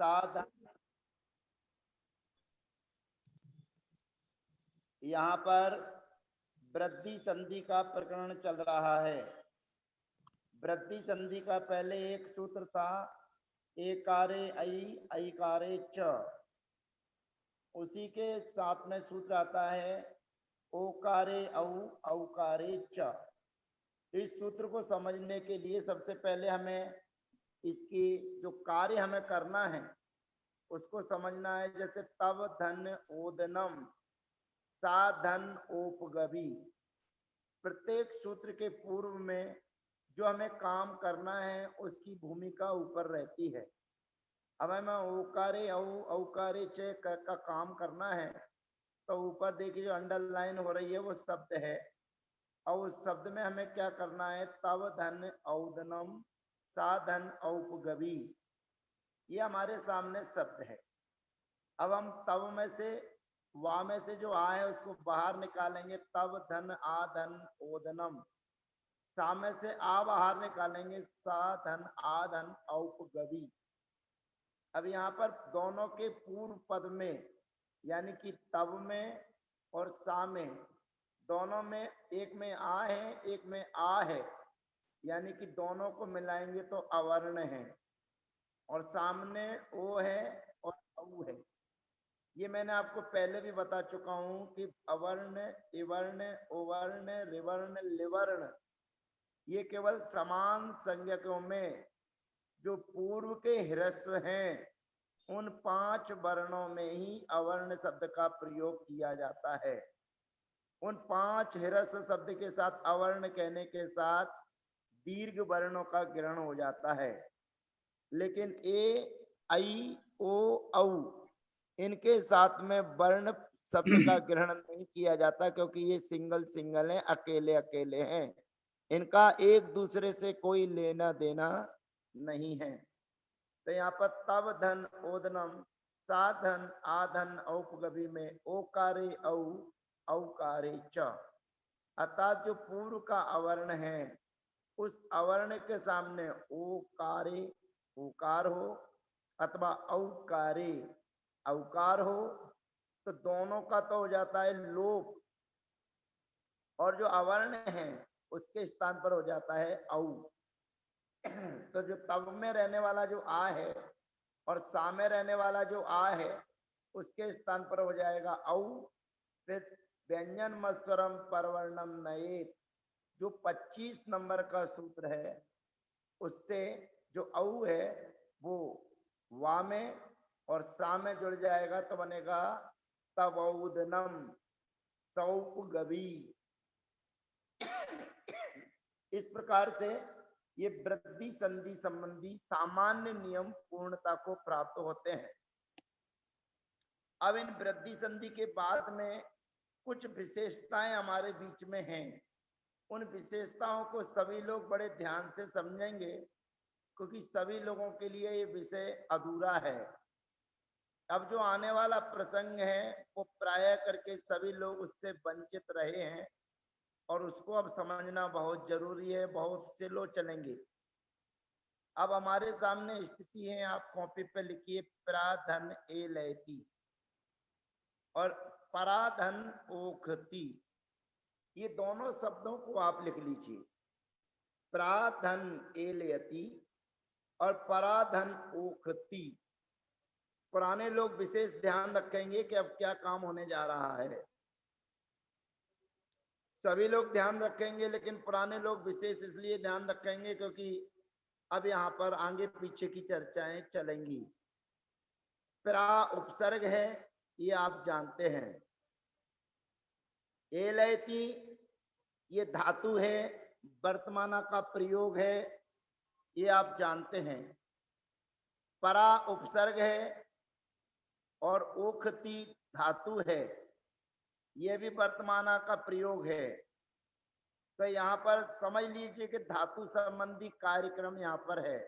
साधन, यहाँ पर वृद्धि संधि का प्रकरण चल रहा है। वृद्धि संधि का पहले एक सूत्र था, एकारे ऐ ऐकारे च, उसी के साथ में सूत्र आता है ओकारे औ औकारे च। इस सूत्र को समझने के लिए सबसे पहले हमें इसकी जो कार्य हमें करना है उसको समझना है। जैसे तव धन ओदनम, सा धन ओपगवी, प्रत्येक सूत्र के पूर्व में जो हमें काम करना है उसकी भूमिका ऊपर रहती है। अब हमें ओकारे औ औकारे च का काम करना है तो ऊपर देखिए जो अंडरलाइन हो रही है वो शब्द है, और उस शब्द में हमें क्या करना है, तव धन औदनम सा धन औपगवी, ये हमारे सामने शब्द है। अब हम तव में से वा में से जो आ है उसको बाहर निकालेंगे, तव धन आ धन ओदनम, सा में से आ बाहर निकालेंगे, सा धन आ धन औपगवी। अब यहाँ पर दोनों के पूर्व पद में यानी कि तव में और सा में, दोनों में एक में आ है एक में आ है, यानी कि दोनों को मिलाएंगे तो अवर्ण है, और सामने ओ है और औ है। ये मैंने आपको पहले भी बता चुका हूं कि अवर्ण, इवर्ण, उवर्ण, रिवर्ण, लिवर्ण, ये केवल समान संज्ञकों में जो पूर्व के ह्रस्व हैं उन 5 वर्णों में ही अवर्ण शब्द का प्रयोग किया जाता है। उन 5 ह्रस्व शब्द के साथ अवर्ण कहने के साथ दीर्घ वर्णों का ग्रहण हो जाता है, लेकिन ए ऐ ओ औ इनके साथ में वर्ण शब्द का ग्रहण नहीं किया जाता, क्योंकि ये सिंगल सिंगल हैं, अकेले अकेले हैं, इनका एक दूसरे से कोई लेना देना नहीं है। तो यहाँ पर तव धन ओदनम सा धन आ धन औपगवी में ओकारे औ औकारे च, अर्थात जो पूर्व का अवर्ण है उस अवर्ण के सामने ओकारे ओकार हो अथवा औकारे औकार हो तो दोनों का तो हो जाता है लोप, और जो अवर्ण है उसके स्थान पर हो जाता है औ। तो जो तव में रहने वाला जो आ है और सा में रहने वाला जो आ है उसके स्थान पर हो जाएगा औ। फिर व्यंजन मस्वरम परवर्णम नयेत, जो 25 नंबर का सूत्र है उससे जो औ है वो वा में और सा में जुड़ जाएगा तो बनेगा तवौदनम सौपगवी। इस प्रकार से ये वृद्धि संधि संबंधी सामान्य नियम पूर्णता को प्राप्त होते हैं। अब इन वृद्धि संधि के बाद में कुछ विशेषताएं हमारे बीच में हैं। उन विशेषताओं को सभी लोग बड़े ध्यान से समझेंगे, क्योंकि सभी लोगों के लिए ये विषय अधूरा है। अब जो आने वाला प्रसंग है वो प्राय करके सभी लोग उससे वंचित रहे हैं, और उसको अब समझना बहुत जरूरी है, बहुत से लोग चलेंगे। अब हमारे सामने स्थिति है, आप कॉपी पे लिखिए, प्राधन ए लयती और पराधन ओखती, ये दोनों शब्दों को आप लिख लीजिए, प्राधन ए लयती और पराधन ओखती। पुराने लोग विशेष ध्यान रखेंगे कि अब क्या काम होने जा रहा है, सभी लोग ध्यान रखेंगे, लेकिन पुराने लोग विशेष इसलिए ध्यान रखेंगे क्योंकि अब यहाँ पर आगे पीछे की चर्चाएं चलेंगी। प्रा उपसर्ग है, ये आप जानते हैं। एलयति ये धातु है, वर्तमाना का प्रयोग है, ये आप जानते हैं। परा उपसर्ग है और ओखती धातु है, ये भी वर्तमाना का प्रयोग है। तो यहाँ पर समझ लीजिए कि धातु संबंधी कार्यक्रम यहाँ पर है।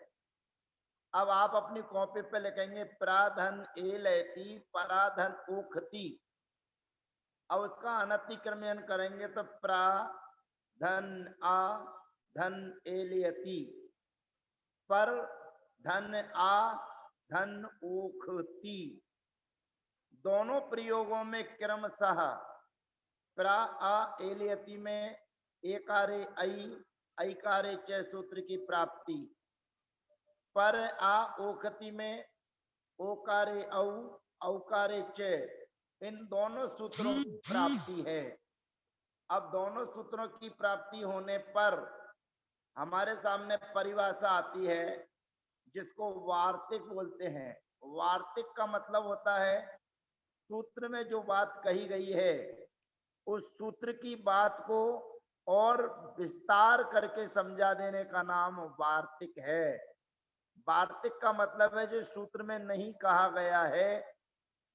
अब आप अपनी कॉपी पे लिखेंगे प्राधन एलयति पराधन ओखती, अब उसका अनतिक्रमण करेंगे तो प्रा धन आ धन एलयति, पर धन आ धन ओखती। दोनों प्रयोगों में क्रमशः प्रा आ एलियति में एकारे ऐकारे च सूत्र की प्राप्ति, पर आ ओखति में ओकारे औकारे च, इन दोनों सूत्रों की प्राप्ति है। अब दोनों सूत्रों की प्राप्ति होने पर हमारे सामने परिभाषा आती है जिसको वार्तिक बोलते हैं। वार्तिक का मतलब होता है सूत्र में जो बात कही गई है उस सूत्र की बात को और विस्तार करके समझा देने का नाम वार्तिक है। वार्तिक का मतलब है जो सूत्र में नहीं कहा गया है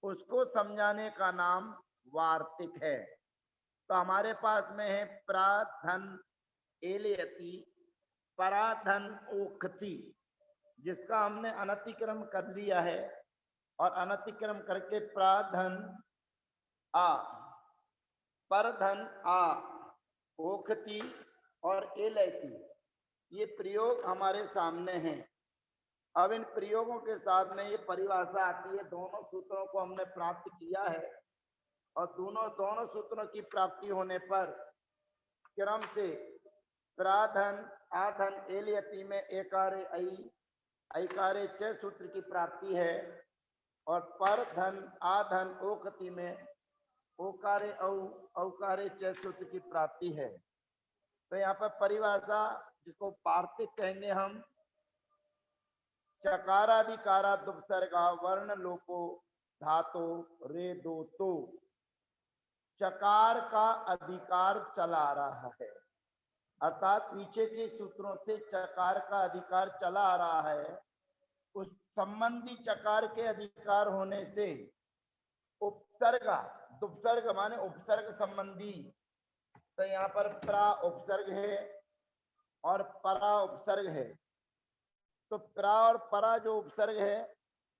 उसको समझाने का नाम वार्तिक है। तो हमारे पास में है प्राधन एलियति, पराधन ओखती, जिसका हमने अनतिक्रम कर लिया है और अनतिक्रम करके प्राधन आ, परधन आ, ओखती और एलियति, ये प्रयोग हमारे सामने हैं। अब इन प्रयोगों के साथ में ये परिभाषा आती है। दोनों सूत्रों को हमने प्राप्त किया है और दोनों सूत्रों की प्राप्ति होने पर क्रम से प्राधन आधन एलियति में एकारे ऐकारे च सूत्र की प्राप्ति है और पर धन आधन ओखति में ओकारे औकारे च सूत्र की प्राप्ति है। तो यहाँ पर परिभाषा जिसको वार्तिक कहेंगे हम, चकाराधिकारा दुपसर्गा वर्ण लोपो धातो रे दो तो, चकार का अधिकार चला आ रहा है, अर्थात पीछे के सूत्रों से चकार का अधिकार चला आ रहा है। उस संबंधी चकार के अधिकार होने से उपसर्ग, दुपसर्ग माने उपसर्ग संबंधी, तो यहाँ पर प्रा उपसर्ग है और परा उपसर्ग है। तो प्रा और परा जो उपसर्ग है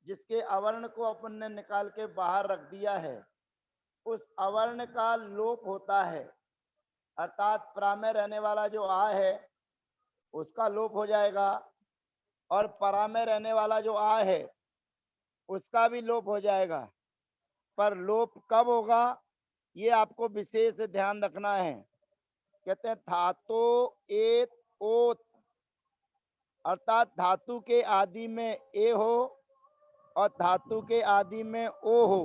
जिसके अवर्ण को अपन ने निकाल के बाहर रख दिया है, उस अवर्ण का लोप होता है, अर्थात प्रा में रहने वाला जो आ है उसका लोप हो जाएगा और परा में रहने वाला जो आ है उसका भी लोप हो जाएगा। पर लोप कब होगा ये आपको विशेष ध्यान रखना है। कहते हैं धातो एत ओत, अर्थात धातु के आदि में ए हो और धातु के आदि में ओ हो,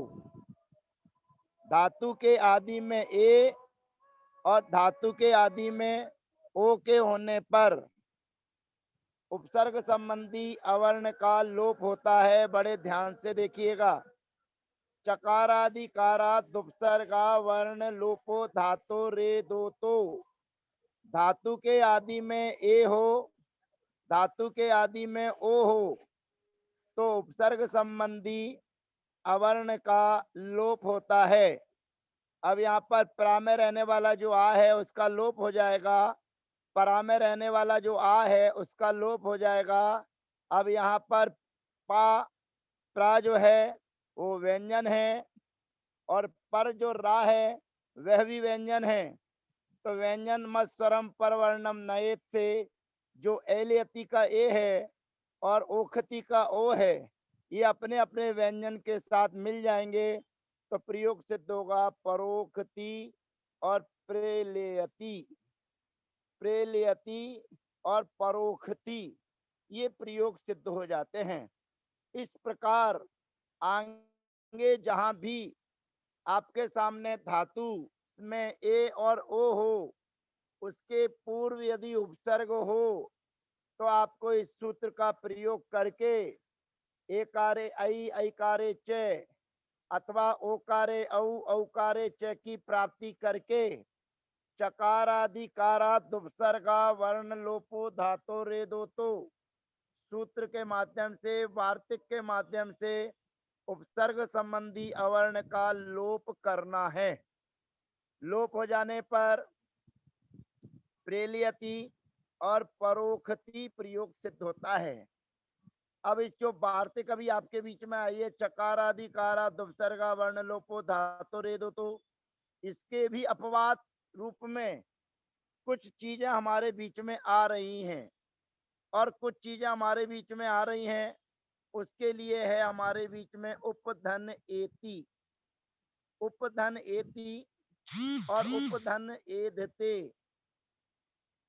धातु के आदि में ए और धातु के आदि में ओ के होने पर उपसर्ग संबंधी अवर्ण का लोप होता है। बड़े ध्यान से देखिएगा, चकारादिकारा दुपसर्गा वर्ण लोपो धातो रे दो तो, धातु के आदि में ए हो, धातु के आदि में ओ हो, तो उपसर्ग संबंधी अवर्ण का लोप होता है। अब यहाँ पर प्रा में रहने वाला जो आ है उसका लोप हो जाएगा, परा में रहने वाला जो आ है उसका लोप हो जाएगा। अब यहाँ पर प्रा जो है वो व्यंजन है और पर जो रा है वह भी व्यंजन है। तो व्यंजन मत स्वरम परवर्णम नयेत से जो एलियति का ए है और ओखति का ओ है, ये अपने अपने व्यंजन के साथ मिल जाएंगे तो प्रयोग सिद्ध होगा परोखति और प्रेलेयति। प्रेलेयति और परोखति ये प्रयोग सिद्ध हो जाते हैं। इस प्रकार आगे जहां भी आपके सामने धातु में ए और ओ हो उसके पूर्व यदि उपसर्ग हो तो आपको इस सूत्र का प्रयोग करके एकारे ऐकारे च अथवा ओकारे औकारे च की प्राप्ति करके चकारादिकारा दुपसर्गा वर्ण लोपो धातो रे दो तो सूत्र के माध्यम से, वार्तिक के माध्यम से उपसर्ग संबंधी अवर्ण का लोप करना है। लोप हो जाने पर प्रेलियति और परोखति प्रयोग सिद्ध होता है। अब इस जो वार्तिक अभी आपके बीच में आई है, चकारादिकारा दुपसर्गा वर्ण लोपो धातो रे दो तो, इसके भी अपवाद रूप में कुछ चीजें हमारे बीच में आ रही हैं और कुछ चीजें हमारे बीच में आ रही हैं उसके लिए है हमारे बीच में उपधन एति। उपधन एति और उपधन एधते।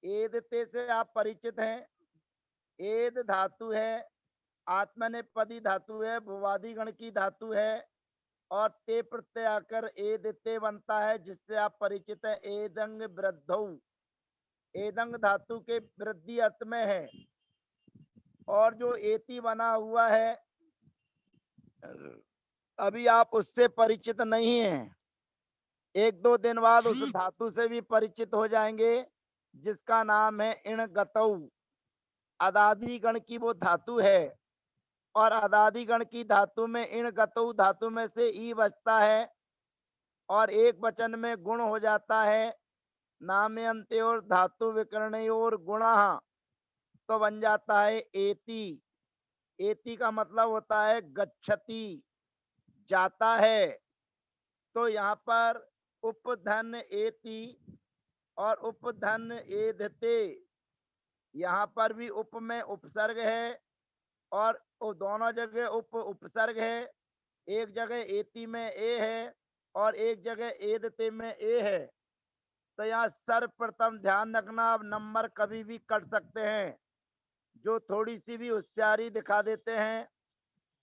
एधते से आप परिचित हैं। एद धातु है, आत्मनेपदी धातु है, भुवादि गण की धातु है और ते प्रत्यय आकर एदते बनता है, जिससे आप परिचित है। एदंग वृद्धौ, एदंग धातु के वृद्धि अर्थ में है। और जो एति बना हुआ है अभी आप उससे परिचित नहीं हैं, एक दो दिन बाद उस धातु से भी परिचित हो जाएंगे, जिसका नाम है इण गतौ। अदादि गण की वो धातु है और अदादि गण की धातु में इण गतौ धातु में से ई बचता है और एक वचन में गुण हो जाता है। नाम्यंते और धातु विकर्ण और गुणा, तो बन जाता है एति। एति का मतलब होता है गच्छति, जाता है। तो यहाँ पर उपधन एति और उपधन एधते, यहाँ पर भी उप में उपसर्ग है और वो दोनों जगह उप उपसर्ग है। एक जगह एति में ए है और एक जगह एदते में ए है। तो यहाँ सर्वप्रथम ध्यान रखना, अब नंबर कभी भी कट सकते हैं। जो थोड़ी सी भी होशियारी दिखा देते हैं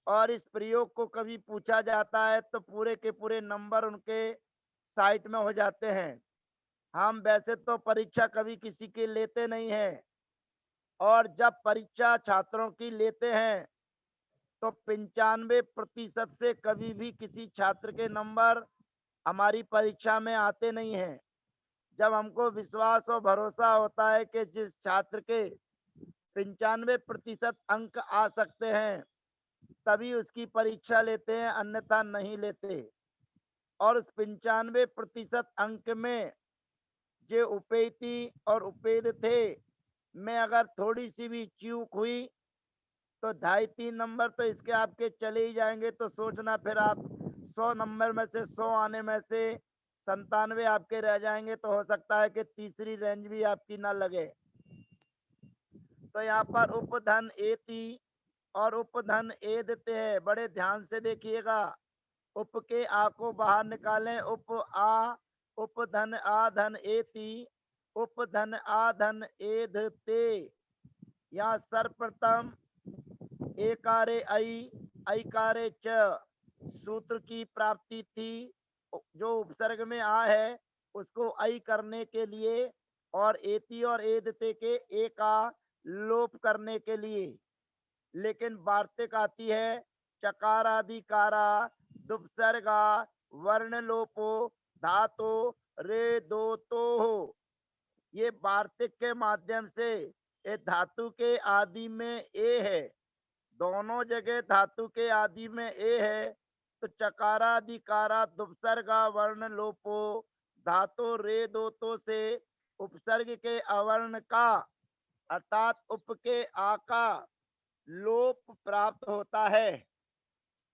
और इस प्रयोग को कभी पूछा जाता है तो पूरे के पूरे नंबर उनके साइट में हो जाते हैं। हम वैसे तो परीक्षा कभी किसी की लेते नहीं हैं और जब परीक्षा छात्रों की लेते हैं तो 95% से कभी भी किसी छात्र के नंबर हमारी परीक्षा में आते नहीं हैं। जब हमको विश्वास और भरोसा होता है कि जिस छात्र के 95% अंक आ सकते हैं तभी उसकी परीक्षा लेते हैं, अन्यथा नहीं लेते। और उस 95% अंक में जो उपेति और उपेद थे में अगर थोड़ी सी भी चूक हुई तो 2.5-3 नंबर तो इसके आपके चले ही जाएंगे। तो सोचना फिर आप 100 नंबर में से 100 आने में से 97 आपके रह जाएंगे, तो हो सकता है कि तीसरी रेंज भी आपकी ना लगे। तो यहाँ पर उपधन एति और उपधन एदते है, बड़े ध्यान से देखिएगा। उप के आ को बाहर निकालें, उप आ, उपधन आ धन एति, उपधन आ धन एधते। यहाँ सर्वप्रथम एकारे ऐ, ऐकारे च सूत्र की प्राप्ति थी। जो उपसर्ग में आ है उसको ऐ करने के लिए और एति और एदते के ए का लोप करने के लिए। लेकिन वार्तिक आती है चकारादिकारा दुपसर्गा वर्ण लोपो धातो रे दो तो हो। ये वार्तिक के माध्यम से ये धातु के आदि में ए है, दोनों जगह धातु के आदि में ए है। तो चकारादिकारा दुपसर्गा वर्ण लोपो धातु रे दो तो से उपसर्ग के अवर्ण का अर्थात उप के आ का लोप प्राप्त होता है।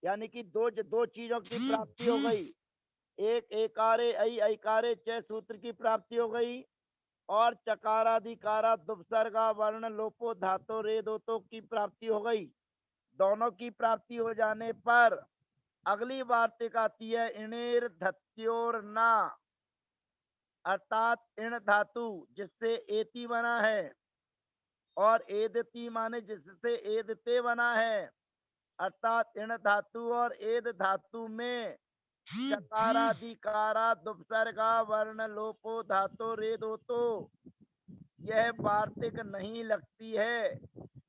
यानी कि दो चीजों की प्राप्ति हो गई। एक एकारे ऐ ऐकारे च सूत्र की प्राप्ति हो गई और चकारादिकारा दुपसर्गा वर्ण लोपो धातो रे दोतो की प्राप्ति हो गई। दोनों की प्राप्ति हो जाने पर अगली वार्तिक आती है इणेर धत्योर ना, अर्थात इण धातु जिससे एति बना है और एदति माने जिससे एदते बना है, अर्थात इण धातु और एद धातु में चकारादिकारा दुपसर्गा वर्ण लोपो धातो रे दो तो यह वार्तिक नहीं लगती है।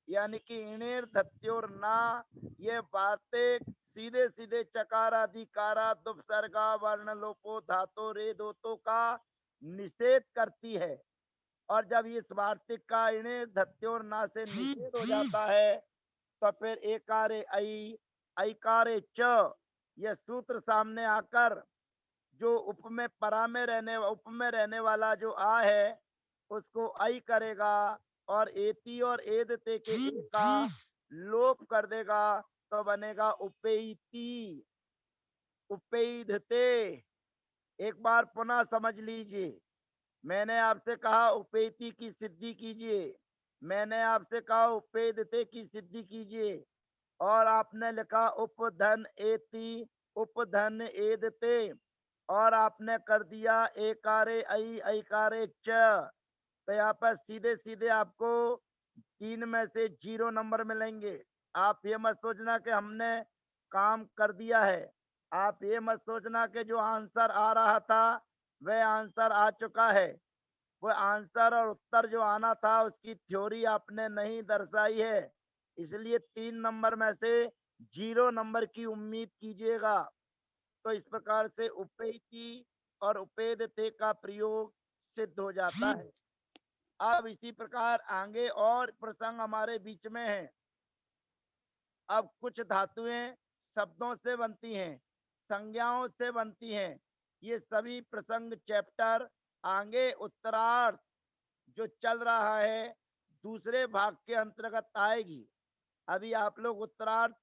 यानी कि इणेर धत्योर ना, यह वार्तिक सीधे सीधे चकारादिकारा दुपसर्गा वर्ण लोपो धातो रे दो तो का निषेध करती है। और जब इस वार्तिक का इणेर धत्योर ना से निषेध हो जाता है तो फिर एकारे ऐ ऐकारे च यह सूत्र सामने आकर जो उप में परा में रहने वाला जो आ है उसको ऐ करेगा और एति और एदते के ए का लोप कर देगा, तो बनेगा उपेति उपेधते। एक बार पुनः समझ लीजिए, मैंने आपसे कहा उपेति की सिद्धि कीजिए, मैंने आपसे कहा उपेदते की सिद्धि कीजिए। और आपने लिखा उपधन एति, उपधन एदते, और आपने कर दिया एकारे ऐ ऐकारे च। तो यहाँ पर सीधे सीधे आपको 3 में से 0 नंबर मिलेंगे। आप ये मत सोचना कि हमने काम कर दिया है। आप ये मत सोचना कि जो आंसर आ रहा था वह आंसर आ चुका है। वो आंसर और उत्तर जो आना था उसकी थ्योरी आपने नहीं दर्शाई है। इसलिए 3 नंबर में से 0 नंबर की उम्मीद कीजिएगा। तो इस प्रकार से उपेति और उपेदते का प्रयोग सिद्ध हो जाता है। अब इसी प्रकार आगे और प्रसंग हमारे बीच में है। अब कुछ धातुएं शब्दों से बनती हैं, संज्ञाओं से बनती हैं। ये सभी प्रसंग चैप्टर आगे उत्तरार्ध जो चल रहा है दूसरे भाग के अंतर्गत आएगी। अभी आप लोग उत्तरार्ध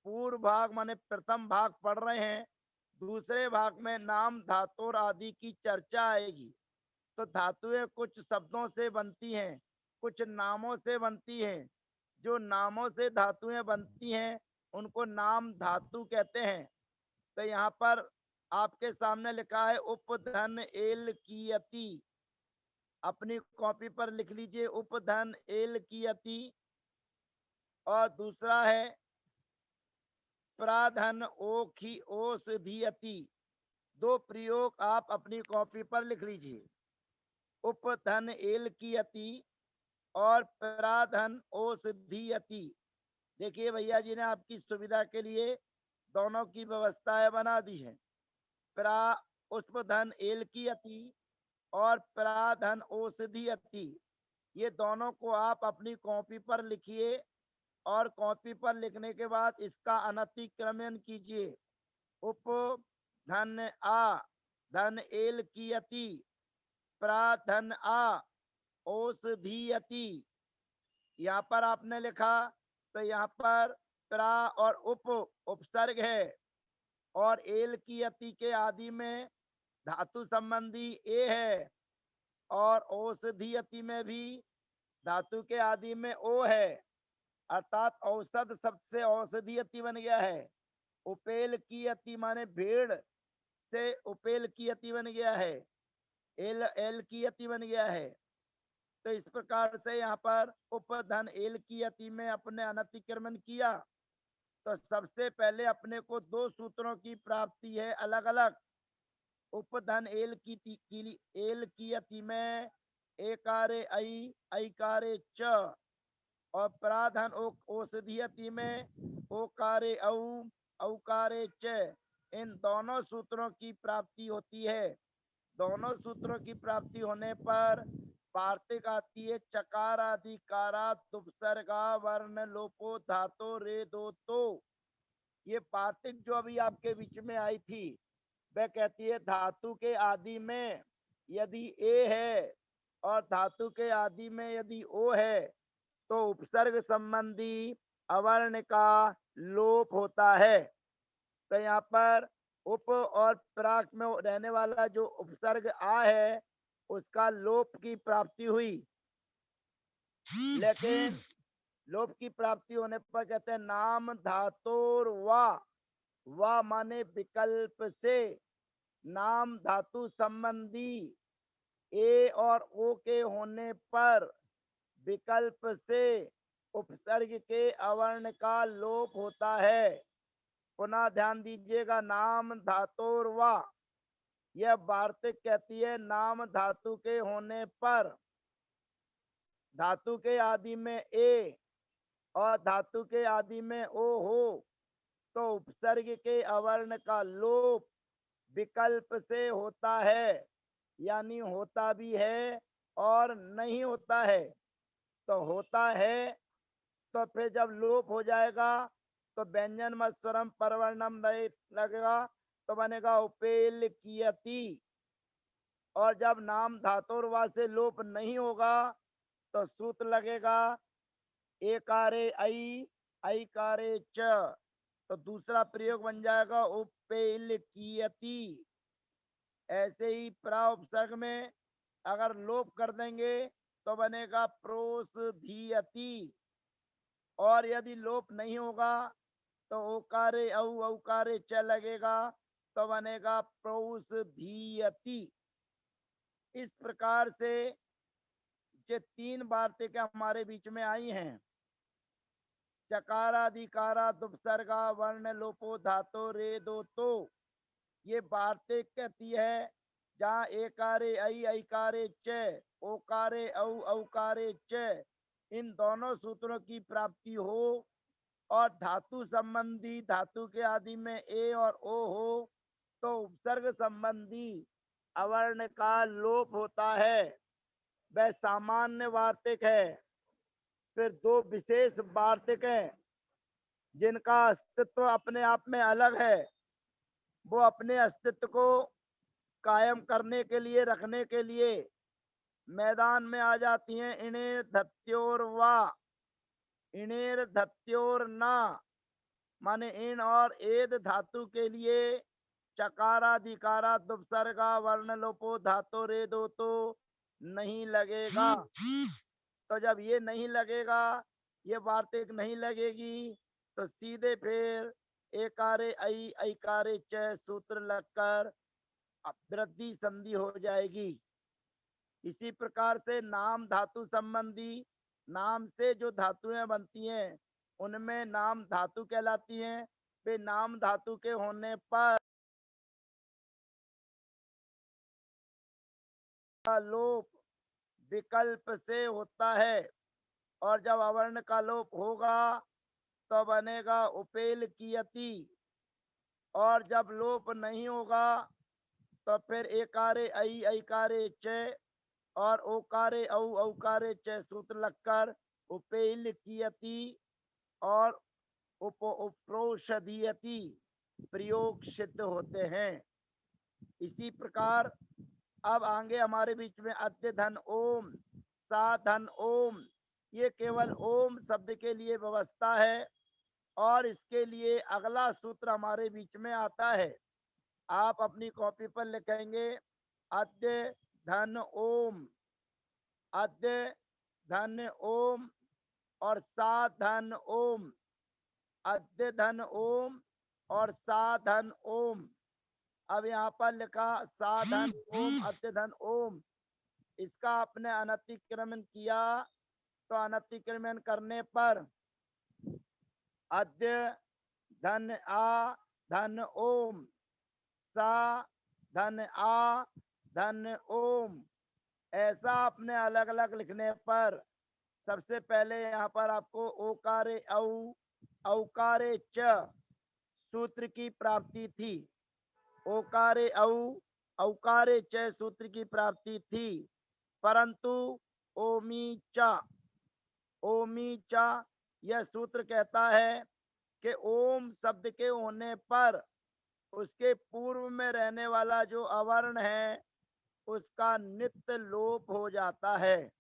पूर्व भाग माने प्रथम भाग पढ़ रहे हैं। दूसरे भाग में नाम धातु और आदि की चर्चा आएगी। तो धातुएं कुछ शब्दों से बनती हैं, कुछ नामों से बनती हैं। जो नामों से धातुएं बनती हैं उनको नाम धातु कहते हैं। तो यहाँ पर आपके सामने लिखा है उपधन एल कीयति। अपनी कॉपी पर लिख लीजिए उपधन एल कीयति। और दूसरा है प्राधन ओखी ओषधीयति। दो प्रयोग आप अपनी कॉपी पर लिख लीजिए, उपधन एल कीयति और प्राधन ओषधीयति। देखिए भैया जी ने आपकी सुविधा के लिए दोनों की व्यवस्थाएं बना दी है। प्रा पुष्पधन एल की अति और प्राधन औषधि अति, ये दोनों को आप अपनी कॉपी पर लिखिए और कॉपी पर लिखने के बाद इसका अनतिक्रमण कीजिए। उप धन आ धन एल की अति प्राधन आ औषधि अति। यहाँ पर आपने लिखा तो यहाँ पर प्रा और उपसर्ग है और एल की अति के आदि में धातु संबंधी ए है और औषधि अति में भी धातु के आदि में ओ है। अर्थात औषध शब्द से औषधि अति बन गया है। उपेल की अति माने भेड़ से उपेल की अति बन गया है। एल एल की अति बन गया है। तो इस प्रकार से यहाँ पर उपधन एल की अति में अपने अनतिक्रमण किया। तो सबसे पहले अपने को दो सूत्रों की प्राप्ति है अलग अलग। उपधन एल की अति में एकारे ऐ ऐकारे च और प्राधन औषधि में ओकारे औ औकारे च। इन दोनों सूत्रों की प्राप्ति होती है। दोनों सूत्रों की प्राप्ति होने पर वार्तिक आती है चकार आदि कारा उपसर्गा वर्ण लोपो धातो रे दो। तो ये वार्तिक जो अभी आपके बीच में आई थी वह कहती है धातु के आदि में यदि ए है और धातु के आदि में यदि ओ है तो उपसर्ग संबंधी अवर्ण का लोप होता है। तो यहाँ पर उप और प्राक में रहने वाला जो उपसर्ग आ है उसका लोप की प्राप्ति हुई। लेकिन लोप की प्राप्ति होने पर कहते हैं नाम धातुर वा माने विकल्प से नाम धातु संबंधी ए और ओ के होने पर विकल्प से उपसर्ग के अवर्ण का लोप होता है। पुनः ध्यान दीजिएगा नाम धातुर वा, यह वार्तिक कहती है नाम धातु के होने पर धातु के आदि में ए और धातु के आदि में ओ हो तो उपसर्ग के अवर्ण का लोप विकल्प से होता है, यानी होता भी है और नहीं होता है। तो होता है तो फिर जब लोप हो जाएगा तो व्यंजन में स्वरम परवर्णम नहीं लगेगा तो बनेगा उपेल कियति। और जब नाम धातुर्वा से लोप नहीं होगा तो सूत्र लगेगा एकारे ऐ ऐकारे च। तो दूसरा प्रयोग बन जाएगा उपेल कियति। ऐसे ही प्रा उपसर्ग में अगर लोप कर देंगे तो बनेगा प्रोषधीयति। और यदि लोप नहीं होगा तो ओकारे औ औकारे च लगेगा तो बनेगा प्रौषधीयति। इस प्रकार से ये 3 वार्तिकें हमारे बीच में आई हैं। चकाराधिकारा दुपसर्गा वर्ण लोपो धातो रेदो तो ये वार्तिक कहती है जहाँ एकारे ऐ ऐकारे च ओकारे औ औकारे च इन दोनों सूत्रों की प्राप्ति हो और धातु संबंधी धातु के आदि में ए और ओ हो तो उपसर्ग संबंधी अवर्ण का लोप होता है, वह सामान्य वार्तिक है। फिर 2 विशेष वार्तिक हैं जिनका अस्तित्व अपने आप में अलग है, वो अपने अस्तित्व को कायम करने के लिए रखने के लिए मैदान में आ जाती हैं। इणेर धत्योर वा इणेर धत्योर ना माने इन और एद धातु के लिए चकाराधिकारा दुपसर्गा वर्ण लोपो धातो रेदो तो नहीं लगेगा। तो जब ये नहीं लगेगा, ये वार्तिक नहीं लगेगी, तो सीधे फिर एकारे ऐ ऐकारे च सूत्र लगकर वृद्धि संधि हो जाएगी। इसी प्रकार से नाम धातु संबंधी नाम से जो धातुएं बनती हैं उनमें नाम धातु कहलाती हैं। वे नाम धातु के होने पर लोप विकल्प से होता है और जब अवर्ण का लोप होगा तो बनेगा उपेल कियति और जब लोप नहीं होगा तो फिर एकारे ऐ ऐकारे च और ओकारे औ औकारे च सूत्र लगकर उपेल कियति और उपरोषधीयति प्रयोग सिद्ध होते हैं। इसी प्रकार अब आगे हमारे बीच में अद्य धन ओम सा धन ओम, ये केवल ओम शब्द के लिए व्यवस्था है और इसके लिए अगला सूत्र हमारे बीच में आता है। आप अपनी कॉपी पर लिखेंगे अद्य धन ओम, अद्य धन ओम और सा धन ओम, अद्य धन ओम और सा धन ओम। अब यहाँ पर लिखा सा धन ओम अद्य धन ओम, इसका आपने अनतिक्रमण किया तो अनतिक्रमण करने पर अद्य धन आ धन ओम सा धन आ धन ओम, ऐसा आपने अलग अलग लिखने पर सबसे पहले यहाँ पर आपको ओकारे औ औकारे च सूत्र की प्राप्ति थी। ओकारे औ औकारे च सूत्र की प्राप्ति थी, परंतु ओमी चा यह सूत्र कहता है कि ओम शब्द के होने पर उसके पूर्व में रहने वाला जो अवर्ण है उसका नित्य लोप हो जाता है।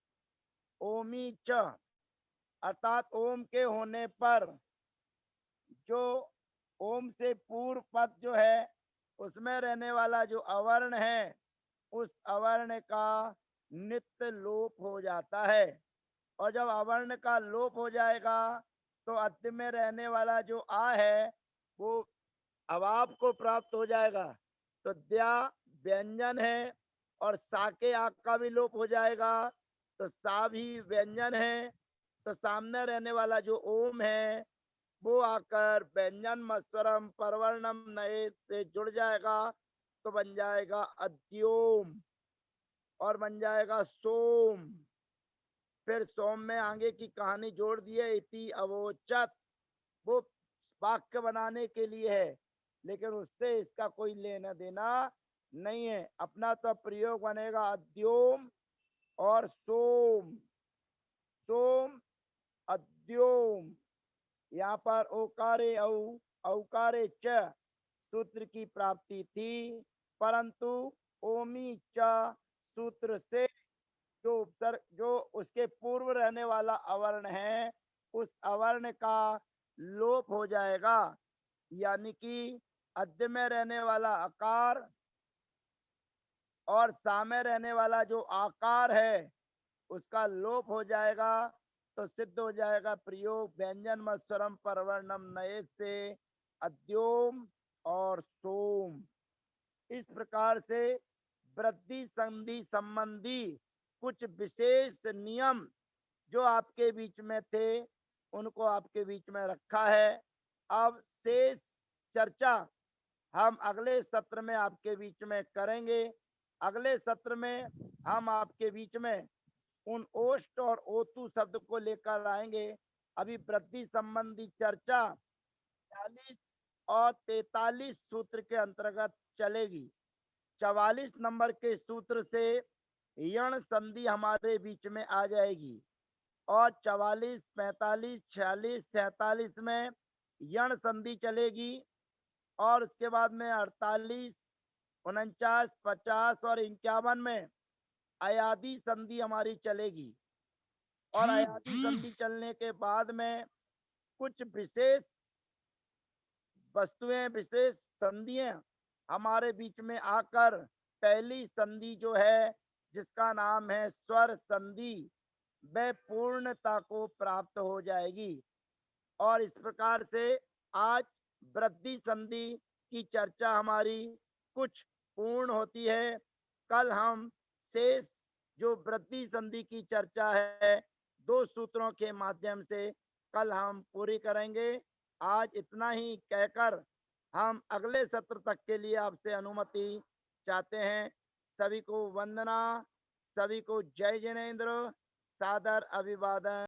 ओमी च अर्थात ओम के होने पर जो ओम से पूर्व पद जो है उसमें रहने वाला जो अवर्ण है उस अवर्ण का नित्य लोप हो जाता है। और जब अवर्ण का लोप हो जाएगा तो अद्य में रहने वाला जो आ है वो अवाप को प्राप्त हो जाएगा। तो द्या व्यंजन है और सा के आ का भी लोप हो जाएगा, तो सा भी व्यंजन है, तो सामने रहने वाला जो ओम है वो आकर व्यंजन मस्वरम परवर्णम नए से जुड़ जाएगा तो बन जाएगा अद्योम और बन जाएगा सोम। फिर सोम में आगे की कहानी जोड़ दिए इति अवोचत, वो वाक्य बनाने के लिए है, लेकिन उससे इसका कोई लेना देना नहीं है। अपना तो प्रयोग बनेगा अद्योम और सोम, सोम अद्योम। यहाँ पर ओकारे औ औकारे च सूत्र की प्राप्ति थी, परंतु ओमी च सूत्र से जो उसके पूर्व रहने वाला अवर्ण है उस अवर्ण का लोप हो जाएगा। यानी कि अद्य में रहने वाला आकार और सा में रहने वाला जो आकार है उसका लोप हो जाएगा। तो सिद्ध हो जाएगा प्रयोग व्यंजन में स्वरम परवर्णम नए से अद्योम और सोम। इस प्रकार से वृद्धि संधि संबंधी कुछ विशेष नियम जो आपके बीच में थे उनको आपके बीच में रखा है। अब शेष चर्चा हम अगले सत्र में आपके बीच में करेंगे। अगले सत्र में हम आपके बीच में उन ओष्ठ और ओतु शब्द को लेकर आएंगे। अभी वृद्धि संबंधी चर्चा 40 और 43 सूत्र के अंतर्गत चलेगी। 44 नंबर के सूत्र से यण संधि हमारे बीच में आ जाएगी और 44, 45, 46, 47 में यण संधि चलेगी और उसके बाद में 48, 49, 50 और 51 में अयादी संधि हमारी चलेगी। और अयादी संधि चलने के बाद में कुछ विशेष वस्तुएं, विशेष संधियां हमारे बीच में आकर पहली संधि जो है जिसका नाम है स्वर संधि, वह पूर्णता को प्राप्त हो जाएगी। और इस प्रकार से आज वृद्धि संधि की चर्चा हमारी कुछ पूर्ण होती है। कल हम शेष जो वृद्धि संधि की चर्चा है 2 सूत्रों के माध्यम से कल हम पूरी करेंगे। आज इतना ही कहकर हम अगले सत्र तक के लिए आपसे अनुमति चाहते हैं। सभी को वंदना, सभी को जय जिनेन्द्र, सादर अभिवादन।